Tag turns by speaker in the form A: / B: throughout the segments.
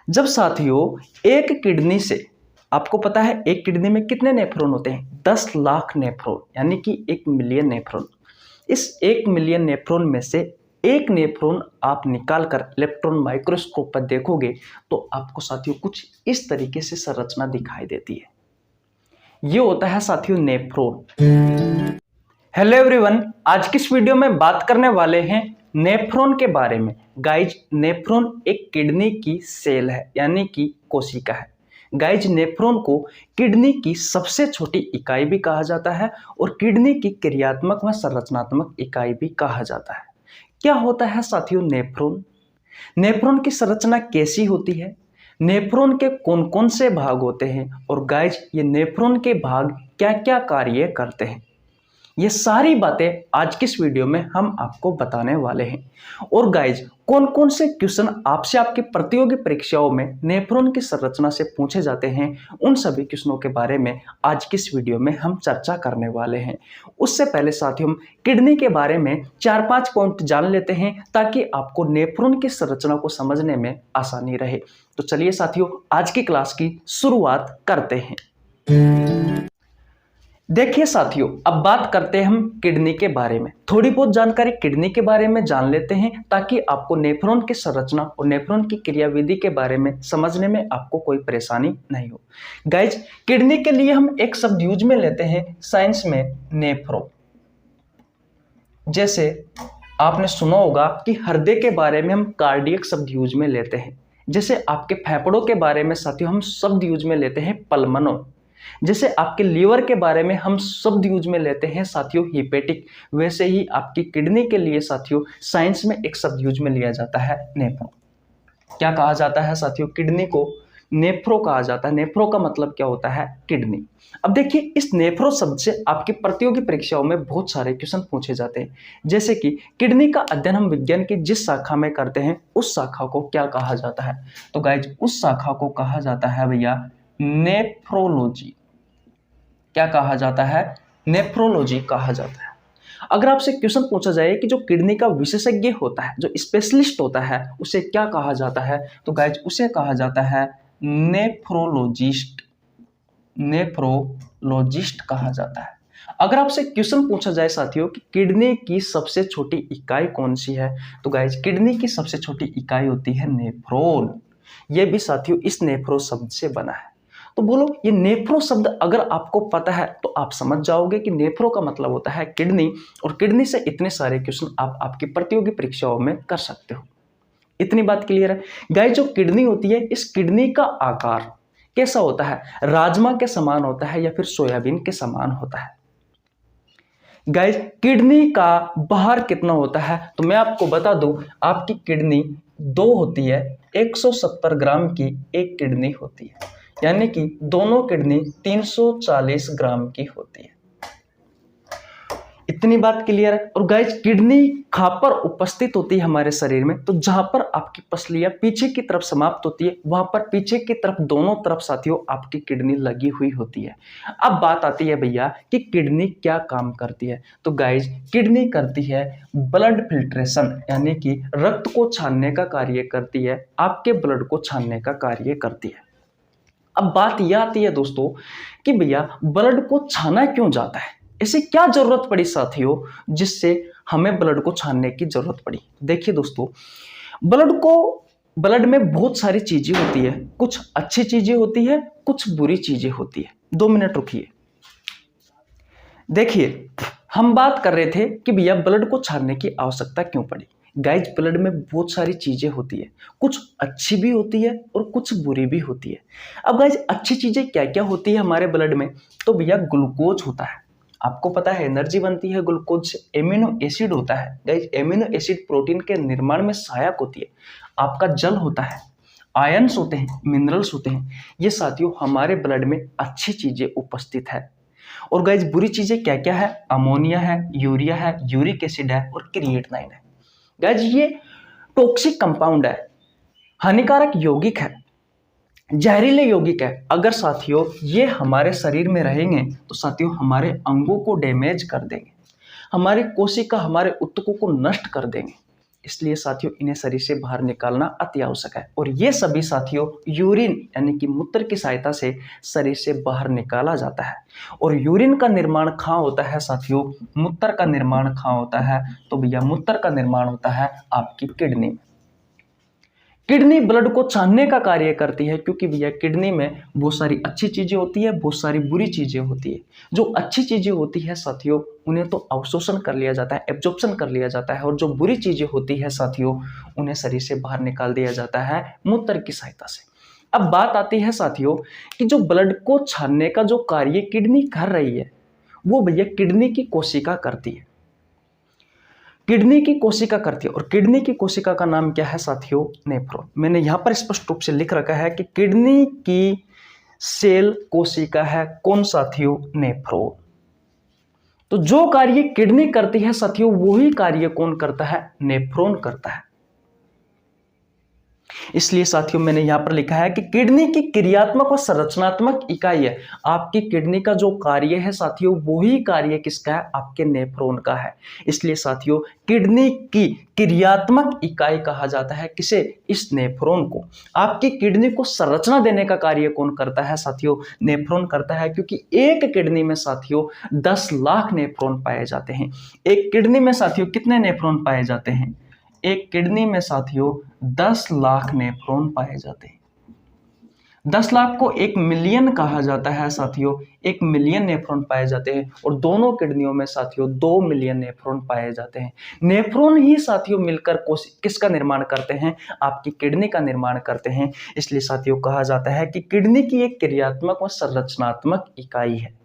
A: जब साथियों एक किडनी से, आपको पता है एक किडनी में कितने नेफ्रॉन होते हैं? 10 लाख नेफ्रॉन, यानी कि 1 मिलियन नेफ्रॉन। इस 1 मिलियन नेफ्रॉन में से एक नेफ्रॉन आप निकालकर इलेक्ट्रॉन माइक्रोस्कोप पर देखोगे तो आपको साथियों कुछ इस तरीके से संरचना दिखाई देती है। ये होता है साथियों नेफ्रॉन। हेलो एवरीवन, आज की इस वीडियो में बात करने वाले हैं नेफ्रॉन के बारे में। गाइज, नेफ्रॉन एक किडनी की सेल है, यानी कि कोशिका है। गाइज, नेफ्रॉन को किडनी की सबसे छोटी इकाई भी कहा जाता है और किडनी की क्रियात्मक व संरचनात्मक इकाई भी कहा जाता है। क्या होता है साथियों नेफ्रॉन? नेफ्रॉन की संरचना कैसी होती है? नेफ्रॉन के कौन कौन से भाग होते हैं? और गाइज, ये नेफ्रॉन के भाग क्या क्या कार्य करते हैं? ये सारी बातें आज की इस वीडियो में हम आपको बताने वाले हैं। और गाइज, कौन कौन से क्वेश्चन आपसे आपकी प्रतियोगी परीक्षाओं में नेफ्रॉन की संरचना से पूछे जाते हैं, उन सभी क्वेश्चनों के बारे में आज की इस वीडियो में हम चर्चा करने वाले हैं। उससे पहले साथियों, हम किडनी के बारे में 4-5 पॉइंट जान लेते हैं ताकि आपको नेफ्रॉन की संरचना को समझने में आसानी रहे। तो चलिए साथियों, आज की क्लास की शुरुआत करते हैं। देखिए साथियों, अब बात करते हैं हम किडनी के बारे में। थोड़ी बहुत जानकारी किडनी के बारे में जान लेते हैं ताकि आपको नेफ्रॉन की संरचना और नेफ्रॉन की क्रियाविधि के बारे में समझने में आपको कोई परेशानी नहीं हो। गाइज, किडनी के लिए हम एक शब्द यूज में लेते हैं साइंस में, नेफ्रो। जैसे आपने सुना होगा कि हृदय के बारे में हम कार्डियक शब्द यूज में लेते हैं। जैसे आपके फेफड़ों के बारे में साथियों हम शब्द यूज में लेते हैं पल्मनो। जैसे आपके लीवर के बारे में हम शब्द यूज में लेते हैं साथियों हिपेटिक, वैसे ही आपकी किडनी के लिए साथियों साइंस में एक शब्द यूज में लिया जाता है नेफ्रो। क्या कहा जाता है साथियों? किडनी को नेफ्रो कहा जाता है। नेफ्रो का मतलब क्या होता है? किडनी। अब देखिए, इस नेफ्रो शब्द से आपकी प्रतियोगी परीक्षाओं में बहुत सारे क्वेश्चन पूछे जाते हैं। जैसे कि किडनी का अध्ययन हम विज्ञान की जिस शाखा में करते हैं उस शाखा को क्या कहा जाता है? तो गाइज, उस शाखा को कहा जाता है भैया नेफ्रोलॉजी। क्या कहा जाता है? नेफ्रोलॉजी कहा जाता है। अगर आपसे क्वेश्चन पूछा जाए कि जो किडनी का विशेषज्ञ होता है, जो स्पेशलिस्ट होता है, उसे क्या कहा जाता है? तो गाइज, उसे कहा जाता है नेफ्रोलॉजिस्ट। नेफ्रोलॉजिस्ट कहा जाता है। अगर आपसे क्वेश्चन पूछा जाए साथियों कि किडनी की सबसे छोटी इकाई कौन सी है, तो गाइज, किडनी की सबसे छोटी इकाई होती है नेफ्रॉन। यह भी साथियों इस नेफ्रो शब्द से बना है। तो बोलो, ये नेफ्रो शब्द अगर आपको पता है तो आप समझ जाओगे कि नेफ्रो का मतलब होता है किडनी, और किडनी से इतने सारे क्वेश्चन आप आपकी प्रतियोगी परीक्षाओं में कर सकते हो। इतनी बात क्लियर है? गाइस, जो किडनी होती है, इस किडनी का आकार कैसा होता है? राजमा के समान होता है या फिर सोयाबीन के समान होता है? गाइस, किडनी का बाहर कितना होता है? तो मैं आपको बता दूं, आपकी किडनी 2 होती है। 170 ग्राम की एक किडनी होती है, यानी कि दोनों किडनी 340 ग्राम की होती है। इतनी बात क्लियर है? और गाइस, किडनी कहां पर उपस्थित होती है हमारे शरीर में? तो जहां पर आपकी पसलियां पीछे की तरफ समाप्त होती है, वहां पर पीछे की तरफ दोनों तरफ साथियों आपकी किडनी लगी हुई होती है। अब बात आती है भैया कि किडनी क्या काम करती है? तो गाइस, किडनी करती है ब्लड फिल्ट्रेशन, यानी कि रक्त को छानने का कार्य करती है, आपके ब्लड को छानने का कार्य करती है। अब बात यह आती है दोस्तों कि भैया ब्लड को छाना क्यों जाता है? ऐसी क्या जरूरत पड़ी साथियों जिससे हमें ब्लड को छानने की जरूरत पड़ी? देखिए दोस्तों, ब्लड में बहुत सारी चीजें होती है। कुछ अच्छी चीजें होती है, कुछ बुरी चीजें होती है। 2 मिनट रुकिए। देखिए, हम बात कर रहे थे कि भैया ब्लड को छानने की आवश्यकता क्यों पड़ी। गाइज, ब्लड में बहुत सारी चीजें होती है, कुछ अच्छी भी होती है और कुछ बुरी भी होती है। अब गाइज, अच्छी चीजें क्या क्या होती है हमारे ब्लड में? तो भैया ग्लूकोज होता है। आपको पता है एनर्जी बनती है ग्लूकोज से। एमिनो एसिड होता है। गाइज, एमिनो एसिड प्रोटीन के निर्माण में सहायक होती है। आपका जल होता है, आयंस होते हैं, मिनरल्स होते हैं। ये साथियों हमारे ब्लड में अच्छी चीजें उपस्थित है। और गाइज, बुरी चीजें क्या क्या है? अमोनिया है, यूरिया है, यूरिक एसिड है और क्रिएटिनिन है। गाइज, ये टॉक्सिक कंपाउंड है, हानिकारक यौगिक है, जहरीले यौगिक है। अगर साथियों ये हमारे शरीर में रहेंगे तो साथियों हमारे अंगों को डैमेज कर देंगे, हमारी कोशिका, हमारे ऊतकों को नष्ट कर देंगे। इसलिए साथियों इन्हें शरीर से बाहर निकालना अति आवश्यक है। और ये सभी साथियों यूरिन यानी कि मूत्र की सहायता से शरीर से बाहर निकाला जाता है। और यूरिन का निर्माण कहाँ होता है साथियों? मूत्र का निर्माण कहाँ होता है? तो भैया मूत्र का निर्माण होता है आपकी किडनी में। किडनी ब्लड को छानने का कार्य करती है, क्योंकि भैया किडनी में बहुत सारी अच्छी चीजें होती है, बहुत सारी बुरी चीजें होती है। जो अच्छी चीजें होती है साथियों उन्हें तो अवशोषण कर लिया जाता है, एब्जॉर्प्शन कर लिया जाता है, और जो बुरी चीजें होती है साथियों उन्हें शरीर से बाहर निकाल दिया जाता है मूत्र की सहायता से। अब बात आती है साथियों कि जो ब्लड को छानने का जो कार्य किडनी कर रही है वो भैया किडनी की कोशिका करती है। किडनी की कोशिका करती है, और किडनी की कोशिका का नाम क्या है साथियों? नेफ्रॉन। मैंने यहां पर स्पष्ट रूप से लिख रखा है कि किडनी की सेल कोशिका है कौन साथियों? नेफ्रॉन। तो जो कार्य किडनी करती है साथियों वही कार्य कौन करता है? नेफ्रॉन करता है। इसलिए साथियों मैंने यहां पर लिखा है कि किडनी की क्रियात्मक और संरचनात्मक इकाई है। आपकी किडनी का जो कार्य है साथियों वही कार्य किसका है? आपके नेफ्रॉन का है। इसलिए साथियों किडनी की क्रियात्मक इकाई कहा जाता है किसे? इस नेफ्रॉन को। आपकी किडनी को संरचना देने का कार्य कौन करता है साथियों? नेफ्रॉन करता है, क्योंकि एक किडनी में साथियों 10 लाख नेफ्रॉन पाए जाते हैं। एक किडनी में साथियों कितने नेफ्रॉन पाए जाते हैं? एक किडनी में साथियों 10 लाख नेफ्रॉन पाए जाते हैं। 10 लाख को 1 मिलियन कहा जाता है साथियों। 1 मिलियन नेफ्रॉन पाए जाते हैं, और दोनों किडनियों में साथियों 2 मिलियन नेफ्रॉन पाए जाते हैं। नेफ्रॉन ही साथियों मिलकर किसका निर्माण करते हैं? आपकी किडनी का निर्माण करते हैं। इसलिए साथियों कहा जाता है कि किडनी की एक क्रियात्मक और संरचनात्मक इकाई है।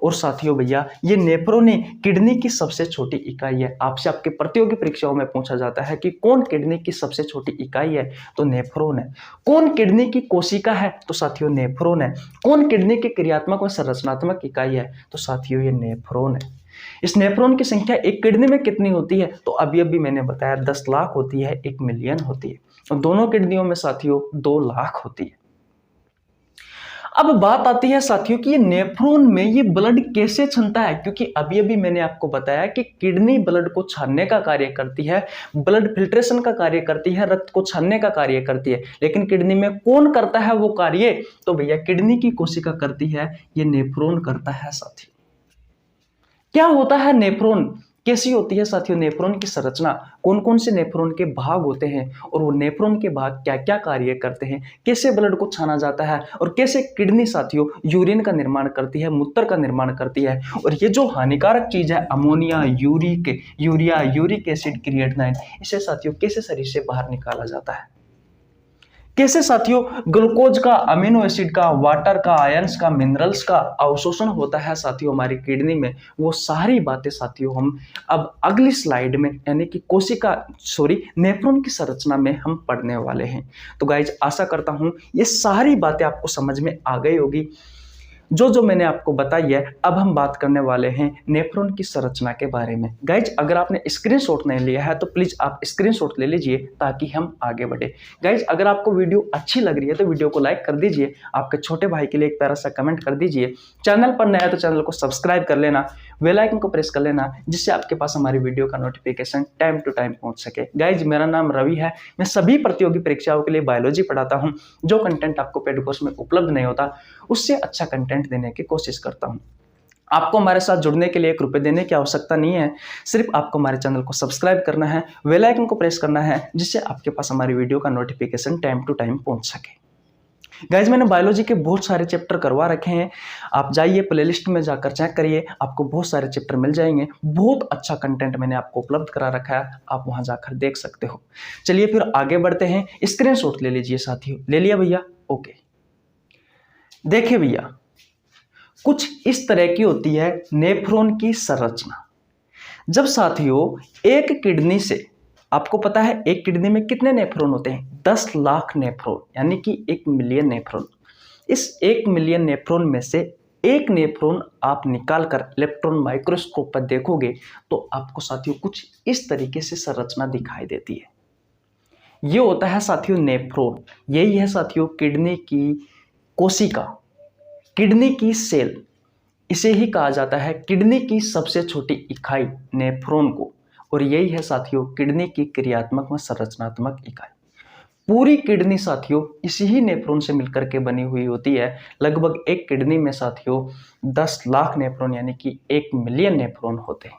A: और साथियों भैया ये नेफ्रॉन किडनी की सबसे छोटी इकाई है। आपसे आपके प्रतियोगी परीक्षाओं में पूछा जाता है कि कौन किडनी की सबसे छोटी इकाई है? तो नेफ्रॉन है। कौन किडनी की कोशिका है? तो साथियों नेफ्रॉन है। कौन किडनी की क्रियात्मक और संरचनात्मक इकाई है? तो साथियों ये नेफ्रॉन है। इस नेफ्रॉन की संख्या एक किडनी में कितनी होती है? तो अभी अभी मैंने बताया 10 लाख होती है, 1 मिलियन होती है, और दोनों किडनियों में साथियों 2 लाख होती है। अब बात आती है साथियों कि ये नेफ्रॉन में ये ब्लड कैसे छनता है, क्योंकि अभी अभी मैंने आपको बताया कि किडनी ब्लड को छानने का कार्य करती है, ब्लड फिल्ट्रेशन का कार्य करती है, रक्त को छानने का कार्य करती है, लेकिन किडनी में कौन करता है वो कार्य? तो भैया किडनी की कोशिका करती है, ये नेफ्रॉन करता है साथियों। क्या होता है नेफ्रॉन? कैसी होती है साथियों नेफ्रॉन की संरचना? कौन कौन से नेफ्रॉन के भाग होते हैं, और वो नेफ्रॉन के भाग क्या क्या कार्य करते हैं? कैसे ब्लड को छाना जाता है, और कैसे किडनी साथियों यूरिन का निर्माण करती है, मूत्र का निर्माण करती है, और ये जो हानिकारक चीज है ammonia, urea, uric acid, creatinine, इसे साथियों कैसे शरीर से बाहर निकाला जाता है? कैसे साथियों ग्लूकोज का, अमीनो एसिड का, वाटर का, आयंस का, मिनरल्स का अवशोषण होता है साथियों हमारी किडनी में? वो सारी बातें साथियों हम अब अगली स्लाइड में यानी कि नेफ्रॉन की संरचना में हम पढ़ने वाले हैं। तो गाइज आशा करता हूं ये सारी बातें आपको समझ में आ गई होगी जो मैंने आपको बताई है। अब हम बात करने वाले हैं नेफ्रॉन की संरचना के बारे में। गाइज अगर आपने स्क्रीनशॉट नहीं लिया है तो प्लीज आप स्क्रीनशॉट ले लीजिए ताकि हम आगे बढ़े। गाइज अगर आपको वीडियो अच्छी लग रही है तो वीडियो को लाइक कर दीजिए, आपके छोटे भाई के लिए एक प्यारा सा कमेंट कर दीजिए, चैनल पर नया तो चैनल को सब्सक्राइब कर लेना, बेल आइकन को प्रेस कर लेना, जिससे आपके पास हमारी वीडियो का नोटिफिकेशन टाइम टू टाइम पहुंच सके। गाइज मेरा नाम रवि है, मैं सभी प्रतियोगी परीक्षाओं के लिए बायोलॉजी पढ़ाता हूं। जो कंटेंट आपको पेड कोर्स में उपलब्ध नहीं होता उससे अच्छा कंटेंट देने की कोशिश करता हूं। आपको हमारे साथ जुड़ने के लिए 1 रुपए देने की आवश्यकता नहीं है, सिर्फ आपको हमारे चैनल को सब्सक्राइब करना है, बेल आइकन को प्रेस करना है, जिससे आपके पास हमारी वीडियो का नोटिफिकेशन टाइम टू टाइम पहुंच सके। गाइज मैंने बायोलॉजी के बहुत सारे चैप्टर करवा रखे हैं, आप जाइए प्लेलिस्ट में जाकर चेक करिए, आपको बहुत सारे चैप्टर मिल जाएंगे। बहुत अच्छा कंटेंट मैंने आपको उपलब्ध करा रखा है, आप वहां जाकर देख सकते हो। चलिए फिर आगे बढ़ते हैं। स्क्रीनशॉट ले लीजिए साथियों, ले लिया भैया? ओके, देखिए भैया कुछ इस तरह की होती है नेफ्रॉन की संरचना। जब साथियों एक किडनी से, आपको पता है एक किडनी में कितने नेफ्रॉन होते हैं? 10 लाख नेफ्रॉन, यानी कि 1 मिलियन नेफ्रॉन। इस 1 मिलियन नेफ्रॉन में से एक नेफ्रॉन आप निकाल कर इलेक्ट्रॉन माइक्रोस्कोप पर देखोगे तो आपको साथियों कुछ इस तरीके से संरचना दिखाई देती है। ये होता है साथियों नेफ्रॉन। यही है साथियों किडनी की कोशिका, किडनी की सेल। इसे ही कहा जाता है किडनी की सबसे छोटी इकाई नेफ्रॉन को। और यही है साथियों किडनी की क्रियात्मक व संरचनात्मक इकाई। पूरी किडनी साथियों इसी ही नेफ्रॉन से मिलकर के बनी हुई होती है। लगभग एक किडनी में साथियों 10 लाख नेफ्रॉन यानी कि 1 मिलियन नेफ्रॉन होते हैं।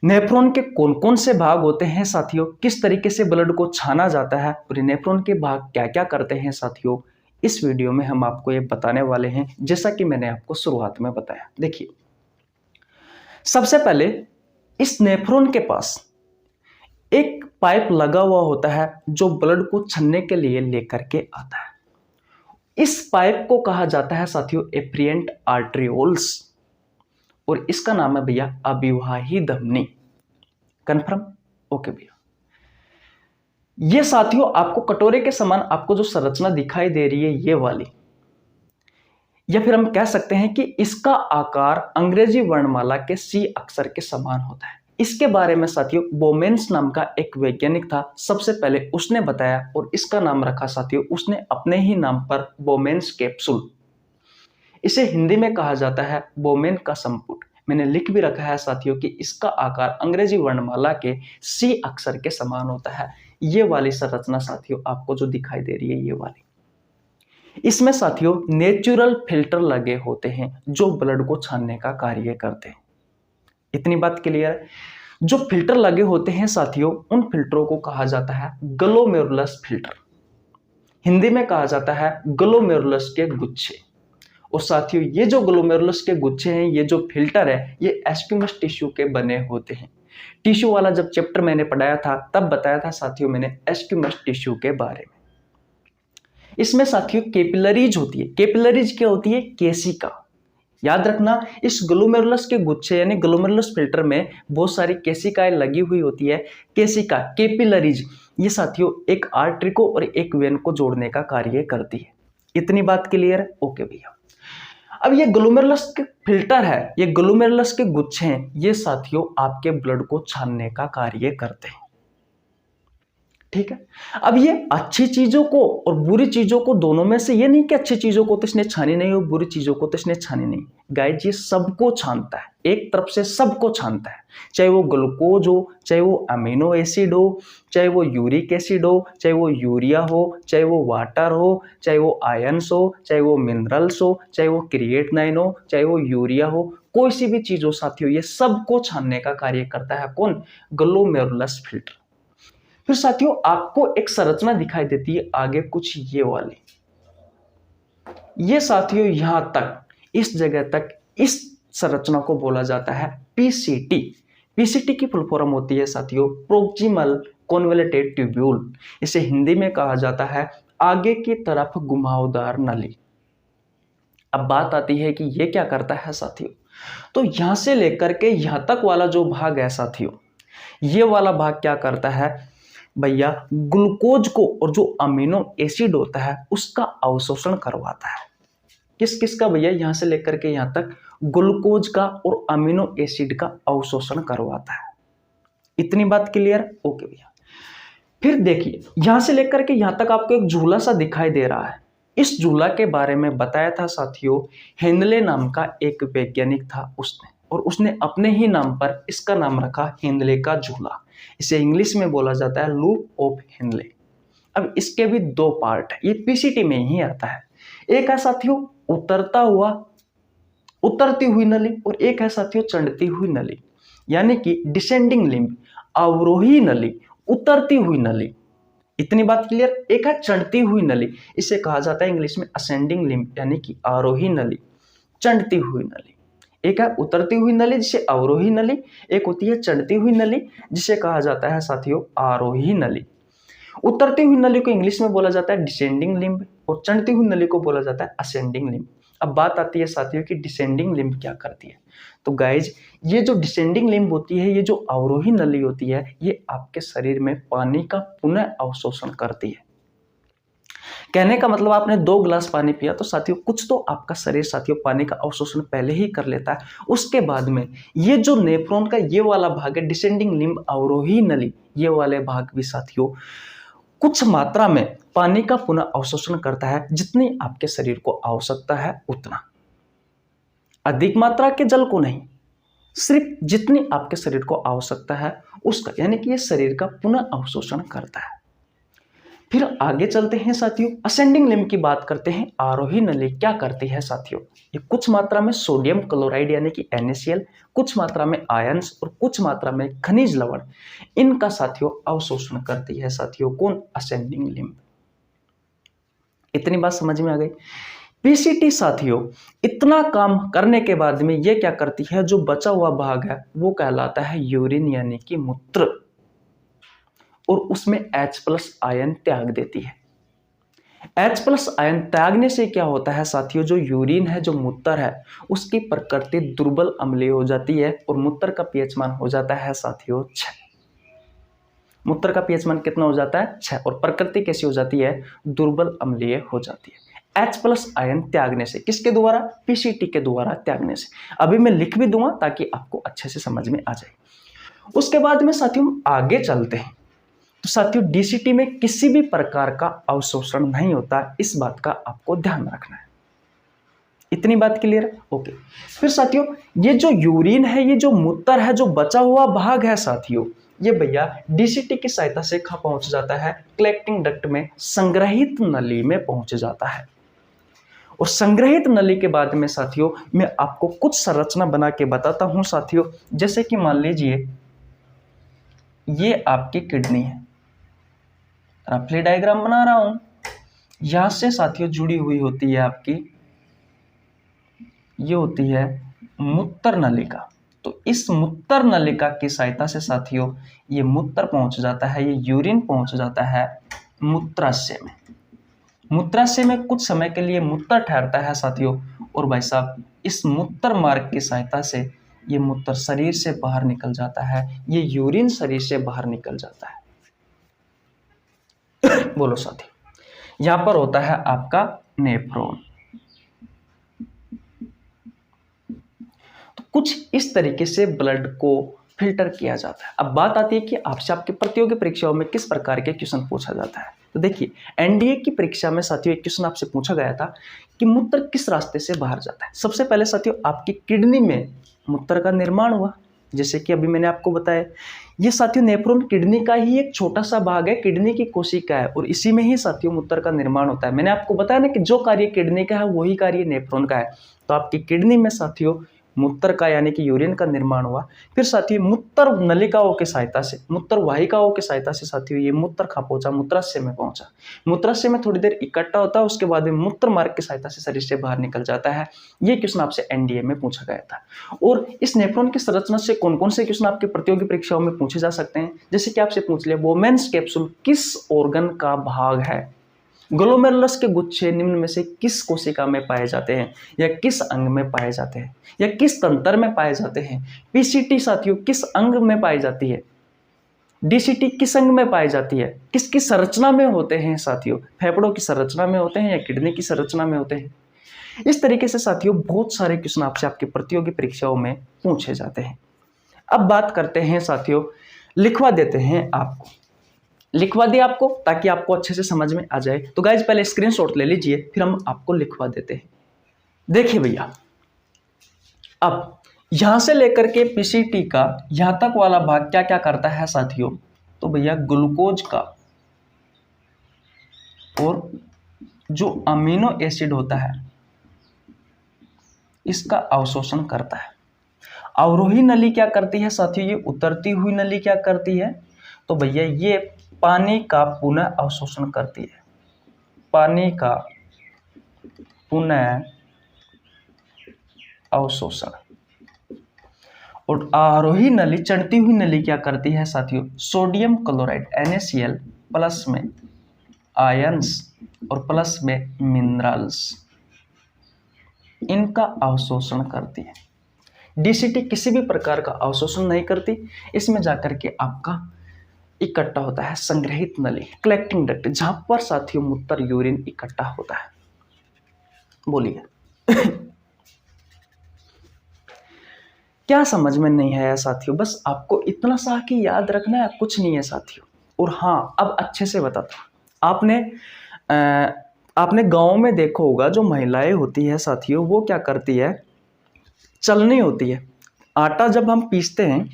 A: नेफ्रॉन के कौन कौन से भाग होते हैं साथियों, किस तरीके से ब्लड को छाना जाता है और ये नेफ्रॉन के भाग क्या क्या करते हैं साथियों, इस वीडियो में हम आपको ये बताने वाले हैं, जैसा कि मैंने आपको शुरुआत में बताया। देखिए, सबसे पहले इस नेफ्रॉन के पास एक पाइप लगा हुआ होता है जो ब्लड को छन्ने के लिए लेकर के आता है। इस पाइप को कहा जाता है साथियों एफिरेंट आर्टरियोल्स और इसका नाम है भैया अभिवाही धमनी। कन्फर्म? ओके भैया। ये साथियों आपको कटोरे के समान आपको जो संरचना दिखाई दे रही है ये वाली, या फिर हम कह सकते हैं कि इसका आकार अंग्रेजी वर्णमाला के सी अक्षर के समान होता है। इसके बारे में साथियों बोमेन्स नाम का एक वैज्ञानिक था, सबसे पहले उसने बताया और इसका नाम रखा साथियों उसने अपने ही नाम पर बोमेन्स कैप्सूल। इसे हिंदी में कहा जाता है बोमेन का संपुट। मैंने लिख भी रखा है साथियों कि इसका आकार अंग्रेजी वर्णमाला के सी अक्षर के समान होता है। ये वाली संरचना साथियों आपको जो दिखाई दे रही है ये वाली, इसमें साथियों नेचुरल फिल्टर लगे होते हैं जो ब्लड को छानने का कार्य करते हैं। इतनी बात क्लियर है? जो फिल्टर लगे होते हैं साथियों उन फिल्टरों को कहा जाता है ग्लोमेरुलस फिल्टर। हिंदी में कहा जाता है ग्लोमेरुलस के गुच्छे। और साथियों ये जो ग्लोमेरुलस के गुच्छे हैं, ये जो फिल्टर है, ये एस्क्यूमस टिश्यू के बने होते हैं। टिश्यू वाला जब चैप्टर मैंने पढ़ाया था तब बताया था साथियों मैंने एस्क्यूमस टिश्यू के बारे में। इसमें साथियों कैपिलरीज होती है। कैपिलरीज क्या होती है? केशिका। याद रखना, इस ग्लोमेरुलस के गुच्छे यानी ग्लोमेरुलस फिल्टर में बहुत सारी केशिकाएं लगी हुई होती है। केशिका कैपिलरीज ये साथियों एक आर्टरी को और एक वेन को जोड़ने का कार्य करती है। इतनी बात क्लियर है? ओके भैया। अब ये ग्लोमेरुलस के फिल्टर है, ये ग्लोमेरुलस के गुच्छे हैं, ये साथियों आपके ब्लड को छानने का कार्य करते हैं। ठीक है। अब ये अच्छी चीजों को और बुरी चीजों को दोनों में से, ये नहीं कि अच्छी चीजों को तो इसने छानी नहीं और बुरी चीजों को तो इसने छानी नहीं। गाइस ये सबको छानता है, एक तरफ से सबको छानता है, चाहे वो ग्लूकोज हो, चाहे वो अमीनो एसिड हो, चाहे वो यूरिक एसिड हो, चाहे वो यूरिया हो, चाहे वो वाटर हो, चाहे वो आयंस हो, चाहे वो मिनरल्स हो, चाहे वो क्रिएटिनिन हो, चाहे वो यूरिया हो, कोई सी भी चीज हो साथियों ये सबको छानने का कार्य करता है कौन? Glomerulus filter. फिर साथियों आपको एक संरचना दिखाई देती है आगे कुछ ये वाली, ये साथियों यहां तक, इस जगह तक, इस संरचना को बोला जाता है पीसीटी। पीसीटी की फुल फॉर्म होती है साथियों प्रोक्सिमल कॉन्वोल्यूटेड ट्यूब्यूल। इसे हिंदी में कहा जाता है आगे की तरफ घुमावदार नली। अब बात आती है कि ये क्या करता है साथियों, तो यहां से लेकर के यहां तक वाला जो भाग है साथियों, ये वाला भाग क्या करता है भैया? ग्लूकोज को और जो अमीनो एसिड होता है उसका अवशोषण करवाता है। किस किस का भैया? यहां से लेकर के यहां तक ग्लूकोज का और अमीनो एसिड का अवशोषण करवाता है। इतनी बात क्लियर? ओके भैया। फिर देखिए यहां से लेकर के यहां तक आपको एक झूला सा दिखाई दे रहा है। इस झूला के बारे में बताया था साथियों हेनले नाम का एक वैज्ञानिक था उसने, और उसने अपने ही नाम पर इसका नाम रखा हेनले का झूला। इसे इंग्लिश में बोला जाता है लूप ऑफ हेनले। अब इसके भी दो पार्ट है, ये पीसीटी में ही आता है। एक है साथियों उतरती हुई नली और एक है साथियों चढ़ती हुई नली, यानी कि डिसेंडिंग लिम्ब, अवरोही नली, उतरती हुई नली। इतनी बात क्लियर? एक है चढ़ती हुई नली, इसे कहा जाता है इंग्लिश में असेंडिंग लिम्ब यानी कि आरोही नली, चढ़ती हुई नली। एक है उतरती हुई नली जिसे अवरोही नली, एक होती है चढ़ती हुई नली जिसे कहा जाता है साथियों आरोही नली। उतरती हुई नली को इंग्लिश में बोला जाता है डिसेंडिंग लिम्ब और चढ़ती हुई नली को बोला जाता है असेंडिंग लिम्ब। अब बात आती है साथियों कि डिसेंडिंग लिम्ब क्या करती है, तो गाइज ये जो डिसेंडिंग लिम्ब होती है, ये जो अवरोही नली होती है, ये आपके शरीर में पानी का पुनः अवशोषण करती है। कहने का मतलब आपने 2 गिलास पानी पिया तो साथियों कुछ तो आपका शरीर साथियों पानी का अवशोषण पहले ही कर लेता है। उसके बाद में ये जो नेफ्रॉन का ये वाला भाग है डिसेंडिंग लिम्ब अवरोही नली, ये वाले भाग भी साथियों कुछ मात्रा में पानी का पुनः अवशोषण करता है, जितनी आपके शरीर को आवश्यकता है उतना, अधिक मात्रा के जल को नहीं। सिर्फ जितनी आपके शरीर को आवश्यकता है उसका, यानी कि ये शरीर का पुनः अवशोषण करता है। फिर आगे चलते हैं साथियों, असेंडिंग लिम्ब की बात करते हैं। आरोही नली क्या करती है साथियों, ये कुछ मात्रा में सोडियम क्लोराइड यानी कि NaCl, कुछ मात्रा में आयंस और कुछ मात्रा में खनिज लवण, इनका साथियों अवशोषण करती है साथियों। कौन? Ascending limb. इतनी बात समझ में आ गई। पीसीटी साथियों इतना काम करने के बाद में ये क्या करती है, जो बचा हुआ भाग है वो कहलाता है यूरिन यानी कि मूत्र, और उसमें H+ आयन त्याग देती है। H+ आयन त्यागने से क्या होता है साथियों, जो यूरिन है, जो मूत्र है, उसकी प्रकृति दुर्बल अम्लीय हो जाती है और मूत्र का pH मान हो जाता है साथियों 6। मूत्र का pH मान कितना हो जाता है? 6। और प्रकृति कैसी हो जाती है? दुर्बल अम्लीय हो जाती है H+ आयन त्यागने से। किसके द्वारा? पीसीटी के द्वारा त्यागने से। अभी मैं लिख भी दूंगा ताकि आपको अच्छे से समझ में आ जाए। उसके बाद में साथियों आगे चलते हैं। तो साथियों डीसीटी में किसी भी प्रकार का अवशोषण नहीं होता, इस बात का आपको ध्यान रखना है। इतनी बात क्लियर है? ओके। फिर साथियों ये जो यूरिन है, ये जो मूत्र है, जो बचा हुआ भाग है साथियों, ये भैया डीसीटी की सहायता से कहाँ पहुंच जाता है? कलेक्टिंग डक्ट में, संग्रहित नली में पहुंच जाता है। और संग्रहित नली के बाद में साथियों मैं आपको कुछ संरचना बना के बताता हूं साथियों। जैसे कि मान लीजिए ये आपकी किडनी है, रफली डायग्राम बना रहा हूं। यहां से साथियों जुड़ी हुई होती है आपकी, ये होती है मूत्र नलिका। तो इस मूत्र नलिका की सहायता से साथियों ये मूत्र पहुंच जाता है, ये यूरिन पहुंच जाता है मूत्राशय में। मूत्राशय में कुछ समय के लिए मूत्र ठहरता है साथियों, और भाई साहब इस मूत्र मार्ग की सहायता से ये मूत्र शरीर से बाहर निकल जाता है, ये यूरिन शरीर से बाहर निकल जाता है। बोलो साथी, यहां पर होता है आपका नेफ्रॉन। तो कुछ इस तरीके से ब्लड को फिल्टर किया जाता है। अब बात आती है कि आपसे आपके प्रतियोगी परीक्षाओं में किस प्रकार के क्वेश्चन पूछा जाता है। तो देखिए एनडीए की परीक्षा में साथियों एक क्वेश्चन आपसे पूछा गया था कि मूत्र किस रास्ते से बाहर जाता है। सबसे पहले साथियों आपकी किडनी में मूत्र का निर्माण हुआ, जैसे कि अभी मैंने आपको बताया। ये साथियों नेफ्रॉन किडनी का ही एक छोटा सा भाग है, किडनी की कोशिका है, और इसी में ही साथियों मूत्र का निर्माण होता है। मैंने आपको बताया ना कि जो कार्य किडनी का है वही कार्य नेफ्रॉन का है। तो आपकी किडनी में साथियों मूत्र का यानी कि यूरिन का निर्माण हुआ। फिर साथियों मूत्र नलिकाओं की सहायता से, मूत्र वाहिकाओं की सहायता से साथियों ये मूत्र कहाँ पहुंचा? मूत्राशय में पहुंचा। मूत्राशय में थोड़ी देर इकट्ठा होता है, उसके बाद में मूत्र मार्ग की सहायता से शरीर से बाहर निकल जाता है। ये क्वेश्चन आपसे एनडीए में पूछा गया था। और इस नेफ्रॉन की संरचना से कौन कौन से क्वेश्चन आपके प्रतियोगी परीक्षाओं में पूछे जा सकते हैं? जैसे कि आपसे पूछ लिया बोमेन्स कैप्सूल किस ऑर्गन का भाग है? ग्लोमेरुलस के गुच्छे निम्न में से किस कोशिका में पाए जाते हैं, या किस अंग में पाए जाते हैं, या किस तंत्र में पाए जाते हैं? पीसीटी साथियों किस अंग में पाई जाती है? डीसीटी किस अंग में पाई जाती है? किसकी संरचना में होते हैं साथियों? फेफड़ों की संरचना में होते हैं या किडनी की संरचना में होते हैं? इस तरीके से साथियों बहुत सारे क्वेश्चन आपसे आपके प्रतियोगी परीक्षाओं में पूछे जाते हैं। अब बात करते हैं साथियों, लिखवा देते हैं आपको, लिखवा दिया आपको ताकि आपको अच्छे से समझ में आ जाए। तो गाइज पहले स्क्रीनशॉट ले लीजिए, फिर हम आपको लिखवा देते हैं। देखिए भैया, अब यहां से लेकर के पीसीटी का यहां तक वाला भाग क्या क्या करता है साथियों? तो भैया ग्लूकोज का और जो अमीनो एसिड होता है इसका अवशोषण करता है। अवरोही नली क्या करती है साथियों? ये उतरती हुई नली क्या करती है? तो भैया ये पानी का पुनः अवशोषण करती है, पानी का पुनः अवशोषण। और आरोही नली, चढ़ती हुई नली क्या करती है साथियों? सोडियम क्लोराइड NaCl प्लस में आयंस और प्लस में मिनरल्स, इनका अवशोषण करती है। डीसीटी किसी भी प्रकार का अवशोषण नहीं करती, इसमें जाकर के आपका इकट्ठा होता है संग्रहित नली, कलेक्टिंग डक्ट, जहां पर साथियों मूत्र यूरिन इकट्ठा होता है। बोलिए क्या समझ में नहीं आया साथियों? बस आपको इतना सा कि याद रखना है, कुछ नहीं है साथियों। और हाँ अब अच्छे से बताता हूं, आपने गांव में देखा होगा जो महिलाएं होती है साथियों वो क्या करती है? चलनी होती है, आटा जब हम पीसते हैं,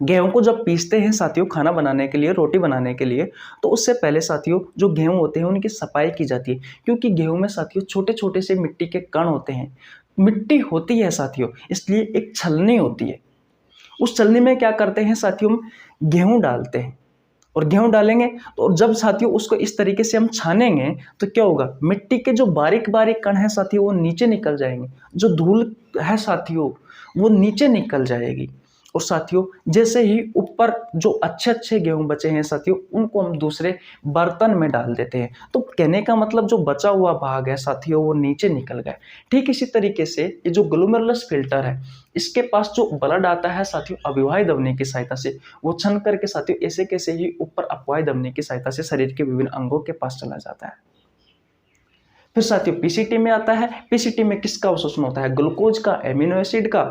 A: गेहूं को जब पीसते हैं साथियों खाना बनाने के लिए, रोटी बनाने के लिए, तो उससे पहले साथियों जो गेहूं होते हैं उनकी सफाई की जाती है, क्योंकि गेहूं में साथियों छोटे छोटे से मिट्टी के कण होते हैं। मिट्टी होती है साथियों, इसलिए एक छलनी होती है। उस छलनी में क्या करते हैं साथियों, गेहूं डालते हैं, और गेहूं डालेंगे तो जब साथियों उसको इस तरीके से हम छानेंगे तो क्या होगा, मिट्टी के जो बारीक बारीक कण हैं साथियों वो नीचे निकल जाएंगे, जो धूल है साथियों वो नीचे निकल जाएगी। और साथियों जैसे ही ऊपर जो अच्छे अच्छे गेहूं बचे हैं साथियों उनको हम दूसरे बर्तन में डाल देते हैं, तो कहने का मतलब जो बचा हुआ भाग है साथियों वो नीचे निकल गया। ठीक इसी तरीके से ये जो ग्लोमेरुलस फिल्टर है, इसके पास जो ब्लड आता है साथियों अभिवाही धमनी की सहायता से, वो छन करके साथियों ऐसे कैसे ही ऊपर अपवाही धमनी की सहायता से शरीर के विभिन्न अंगों के पास चला जाता है। फिर साथियों पीसीटी में आता है। पीसीटी में किसका अवशोषण होता है, ग्लूकोज का, एमिनो एसिड का।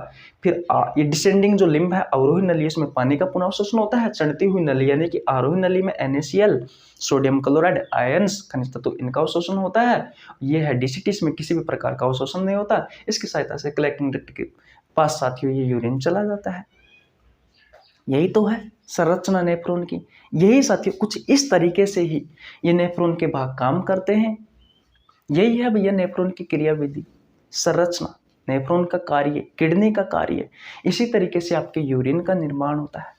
A: फिर ये डिसेंडिंग जो लिम्ब है अवरोही नली, इसमें पानी का पुनः अवशोषण होता है। चढ़ती हुई नली यानी कि आरोही नली में NaCl, सोडियम क्लोराइड, आयंस, खनिज तत्व, इनका अवशोषण होता है। ये है डीसीटी, इसमें किसी भी प्रकार का अवशोषण नहीं होता। इसकी सहायता से कलेक्टिंग डक्ट के पास साथियों ये यूरिन चला जाता है। यही तो है संरचना नेफ्रॉन की। यही साथियों कुछ इस तरीके से ही ये नेफ्रॉन के भाग काम करते हैं। यही है भैया नेफ्रॉन की क्रियाविधि, संरचना, नेफ्रॉन का कार्य, किडनी का कार्य। इसी तरीके से आपके यूरिन का निर्माण होता है।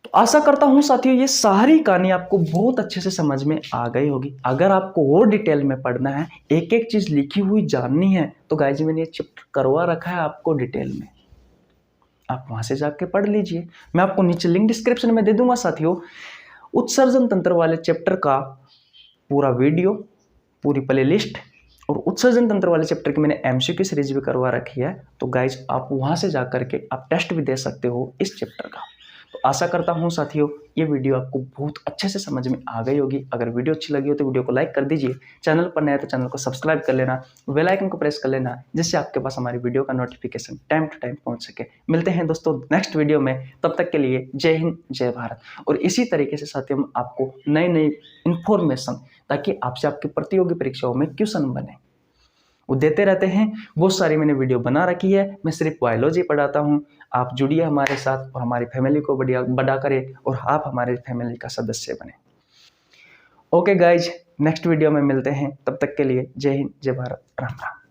A: तो आशा करता हूं साथियों ये सारी कहानी आपको बहुत अच्छे से समझ में आ गई होगी। अगर आपको और डिटेल में पढ़ना है, एक एक चीज लिखी हुई जाननी है, तो गाइज मैंने ये चैप्टर करवा रखा है आपको डिटेल में, आप वहां से जाके पढ़ लीजिए। मैं आपको नीचे लिंक डिस्क्रिप्शन में दे दूंगा साथियों। उत्सर्जन तंत्र वाले चैप्टर का पूरा वीडियो, पूरी प्ले लिस्ट, और उत्सर्जन तंत्र वाले चैप्टर की मैंने MCQ सीरीज भी करवा रखी है। तो गाइज आप वहां से जाकर के आप टेस्ट भी दे सकते हो इस चैप्टर का। तो आशा करता हूं साथियों ये वीडियो आपको बहुत अच्छे से समझ में आ गई होगी। अगर वीडियो अच्छी लगी हो तो वीडियो को लाइक कर दीजिए, चैनल पर नया है तो चैनल को सब्सक्राइब कर लेना, बेल आइकन को प्रेस कर लेना, जिससे आपके पास हमारी वीडियो का नोटिफिकेशन टाइम टू टाइम पहुंच सके। मिलते हैं दोस्तों नेक्स्ट वीडियो में, तब तक के लिए जय हिंद जय भारत। और इसी तरीके से साथियों हम आपको नई नई इंफॉर्मेशन, ताकि आपसे आपकी प्रतियोगी परीक्षाओं में क्वेश्चन बने, वो देते रहते हैं। बहुत सारी मैंने वीडियो बना रखी है। मैं सिर्फ बायोलॉजी पढ़ाता हूँ। आप जुड़िए हमारे साथ और हमारी फैमिली को बड़ा करें, और आप हमारे फैमिली का सदस्य बने। ओके गाइज, नेक्स्ट वीडियो में मिलते हैं, तब तक के लिए जय हिंद जय भारत, राम राम।